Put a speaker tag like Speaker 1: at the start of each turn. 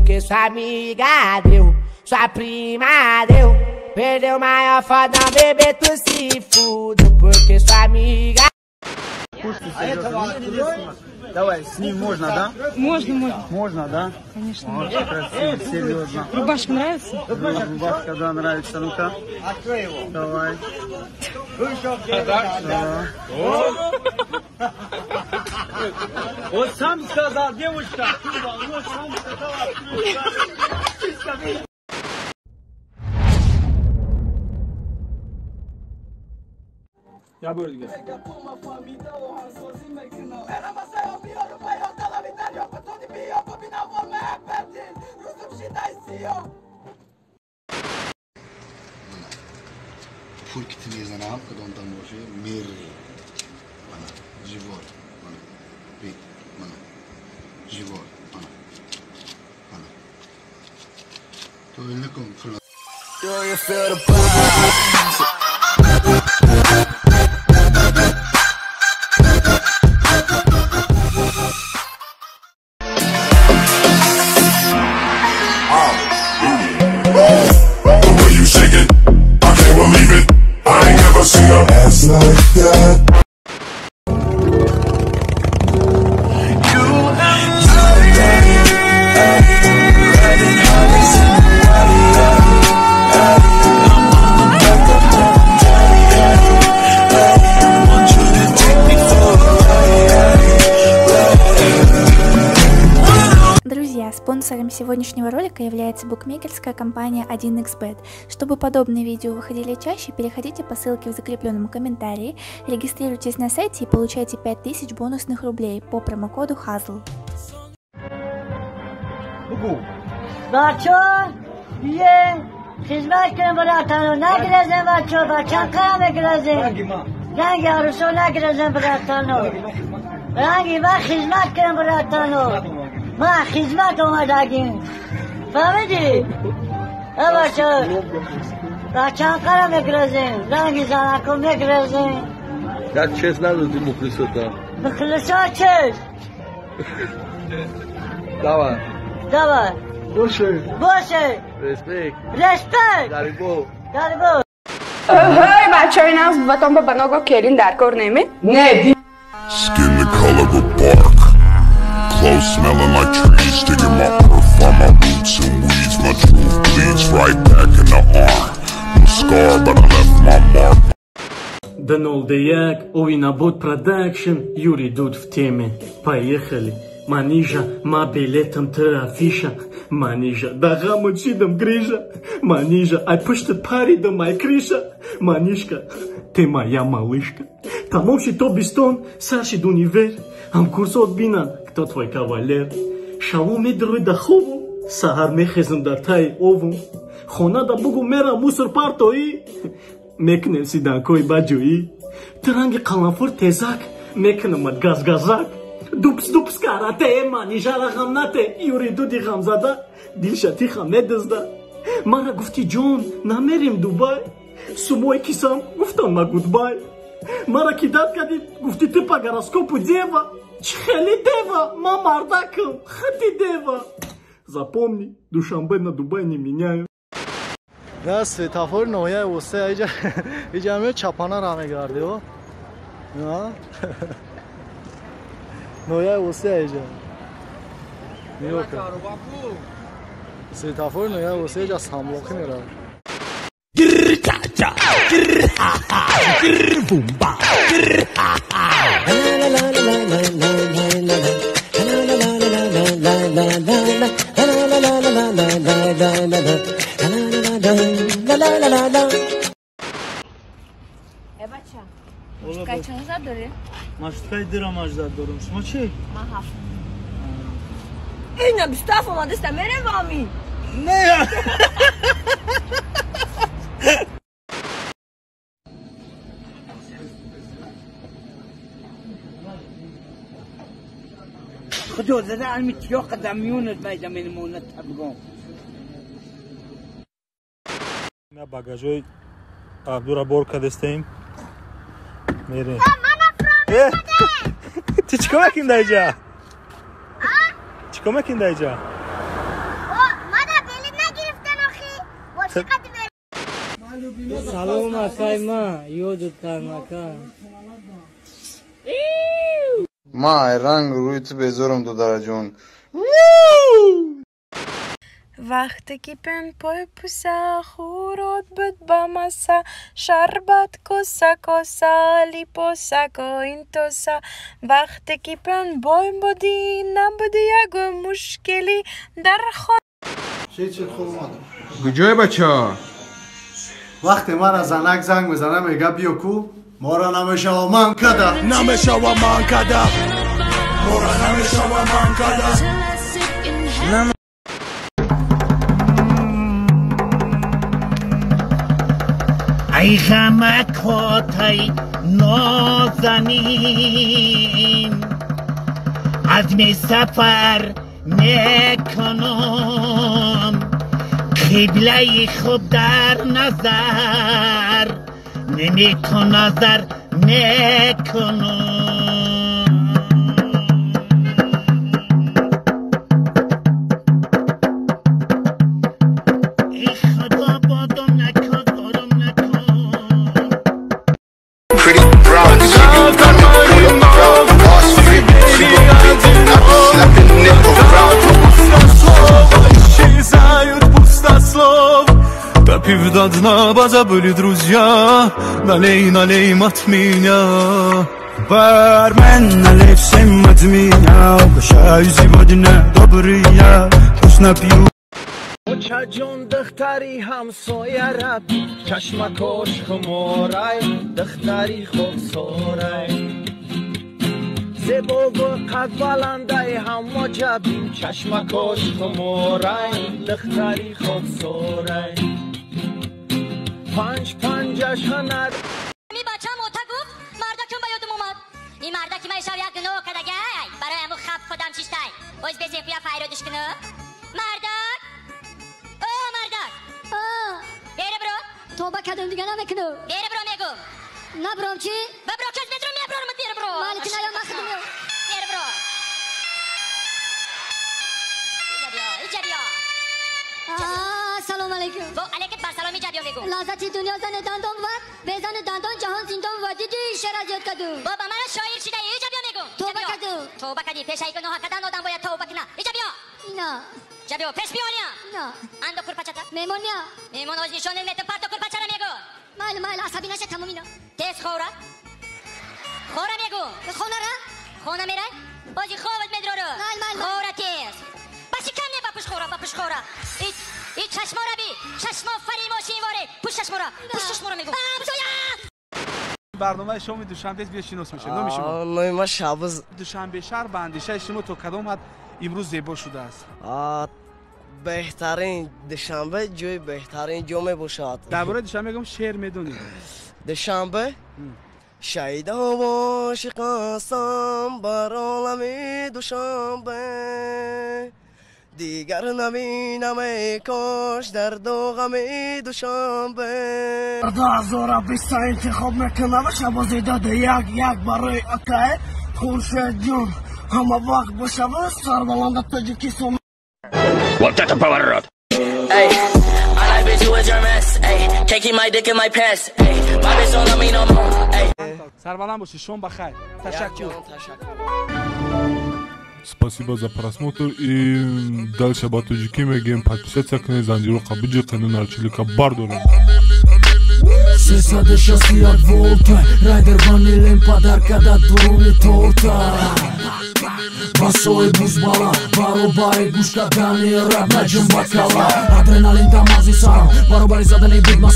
Speaker 1: porque sua amiga deu, sua prima deu. Perdeu maior fodão, bebê, tu se fudo, porque sua amiga...
Speaker 2: А это давай, с ним можно, да?
Speaker 3: Можно.
Speaker 2: Можно, да?
Speaker 3: Конечно.
Speaker 2: Очень красиво, серьезно.
Speaker 3: Рубашка нравится?
Speaker 2: Рубашка, да, нравится. Ну-ка. Открой его. Давай. Да. Вот сам сказал, девушка. Вот сам сказал, открой. Ya böyle gel.
Speaker 4: Фурки ти не знам, къде он там може, мири, мана, живот, мана, пит, мана, живот, мана, мана. То е леком фула. Do you feel the vibes?
Speaker 5: Like that.
Speaker 6: Друзья, спонсором сегодняшнего ролика является букмекерская компания 1xBet. Чтобы подобные видео выходили чаще, переходите по ссылке в закрепленном комментарии, регистрируйтесь на сайте и получайте 5000 бонусных рублей по промокоду HAZL.
Speaker 7: بچه یه خدمت کنم براتانو نگرزن بچه کم بگرزن رنگ عروسو نگرزن براتانو رنگی من خدمت کنم براتانو ما خدمت اومدگیم فهمیدی؟ بچه کم بگرزن رنگی زنکو بگرزن
Speaker 8: در چیز ندادی مخلصتا؟
Speaker 7: مخلصا چیز؟ دوا باشه رسپکت
Speaker 8: داریبو
Speaker 3: Hey بچه این از بطن با بناگو کلین در کار نمی؟ نه
Speaker 5: Skin the color of bark. Clothes smelling like trees. Digging my earth on my roots and weeds. My truth bleeds right back in the arm. No scar, but I left my mark.
Speaker 2: Данолдеяк, Овинабот Продакшн, Юрий Дуд в теме. Поехали. Манижа, ма билетом ты афиша. Манижа, да гамучидом грижа. Манижа, ай пуштет пари до май криша. Манишка, ты моя малышка. Тамоши то бистон, Саши дунивер. Ам курсот бинан, кто твой кавалер. Шалом медрой да хову. Сахар мехезм да тай ову. Хона да бугу мера мусор партои. Мекнем сидан кой баджуи. Транги қаланфур тезак. Мекнемат газгазак. Дупс карате, манижа рахамнате. Юри дуди хамзада. Дилшати хамедазда. Мара гуфти джон, намерим Дубай. Сумой кисам, гуфтам ма гудбай. Мара кидат кадид, гуфти типа гороскопу дева. Чхели дева, ма мардакам, хати дева. Запомни, Душанбе на Дубай не меняю.
Speaker 9: Да, светофор ноя усе иджа ме чапана раме гарди о. На. Ноя усе иджа. Миока. Светофор ноя усе иджа самлохи мера.
Speaker 1: Gir cha cha, gir ha ha, gir boom ba, gir ha ha. La la la la la la la la la. La la la la la la la la la. La la la la la la la la la la. La la la la la.
Speaker 6: Бача, качанза дори?
Speaker 2: Машткай дыра мажда дорум. Шма чи?
Speaker 6: Маха. Ина бистафа мадеста мере вами.
Speaker 2: Не.
Speaker 7: خدو زده علمی تیو قدمیونت باید من مونت بگم
Speaker 10: ما багажой Абдура борка дестем. Мере. Ти чикома ким дайҷа? Чикома ким дайҷа? artık.
Speaker 11: سلام اکای یودت کرمکا
Speaker 4: ما رنگ روی تو بذارم دو درجون.
Speaker 12: وقتی که پن پای پوسا خورد بود با مسا شربت کسا کسا لیپوسا کوین توسا وقتی که پن بای بودی نبودی یک مشکلی در خود
Speaker 4: چه خوب اومدم.
Speaker 13: کجای بچه ها؟
Speaker 9: وقتی من از زنک زنگ میزنه میگه بیا کو ما را نمیشه من کده
Speaker 1: نمیشه من کده ما را نمیشه من کده
Speaker 14: ای غمک هاتای نازنین عزم سفر میکنم قبله خوب در نظر نمیکن نظر میکنم
Speaker 15: Пивдадна забыли друзья, налей от меня. Бармен, налей всем от меня, угощаю сегодня добрые, вкусно пью.
Speaker 16: Оча джон дختری همسایه رب چشمکاش خمارای دختری خوب سارای زیبا و قد بلنده همه جبیم چشمکاش خمارای دختری خوب سارای پنجش هنر
Speaker 17: می بچم اوتا گفت مردکم به یادم اومد این مردکی من شب یک نو کدگای برای امو خب خودم چیشتای اوز بزیم پیا فایرودش کنو مردک او مردک بیره برو توبه کدم دیگه نمیکنو بیره برو میگو نبرم چی؟ ببرو کس بدرو میبرم بیره برو مالکی نیا مخدم یو بیره برو ایجا بیا سلام علیکم و علیکم بر سلامی جدیا میگو لحظتی دنیا زن دندان ور بزن دندان جهان زندان و دیدی شرجت کدو بابا من شاعر شده ایجا بیا میگو توبه کدو توبه کدی پیشای گناه کردن آدم باید توبه کنه ایجا بیا اینا ایجا بیا پیش بیانیا اینا اندو کرپچتا میمونیا میمون از نشونه میت پارتو کرپچرا میگو مال عصبی نشه تمام اینا تست خورا میگو خونه را خونه میره بازی خوابت میدرو رو خورا تست باشی کم نه باپوش خورا ای چشما را بی چشما فریماشی واره پوشش مورا میگو
Speaker 18: برنامه شما دوشنبه بیا شناس میشه نمیشه
Speaker 19: ما شابز
Speaker 18: دوشنبه شهر بندیشه شما تو کدام امروز زیبا شده است
Speaker 19: بهترین دوشنبه جای بهترین جمعه باشد
Speaker 18: درباره دوشنبه میگم شعر میدونی
Speaker 19: دوشنبه شهید و عاشقانم بر عالم دوشنبه دیگر نبینم ای کاش در دو غم دوشنبه
Speaker 1: فردا زورا بیستا انتخاب میکنم شبازی داده یک برای اکای خورشید جون همه وقت باشه سر بلند تاجیکستان
Speaker 20: What the power rod? Hey, I like bitch you a your mess. Hey, can't keep my dick in my pants. Hey, my bitch don't love me no more. Hey.
Speaker 18: سربلند باشی شما بخیر تشکر
Speaker 10: Спасибо за просмотр и дальше батуджики мегем подписаться к Незандиру Кабиджи канал Чилика Бардора.
Speaker 1: Сесаде шасти як волта Райдер ванилен подарка да дуруни торта Басои бузбала Баробари гушка дани раб наджим бакала Адреналин тамази сарам Баробари задани бидмас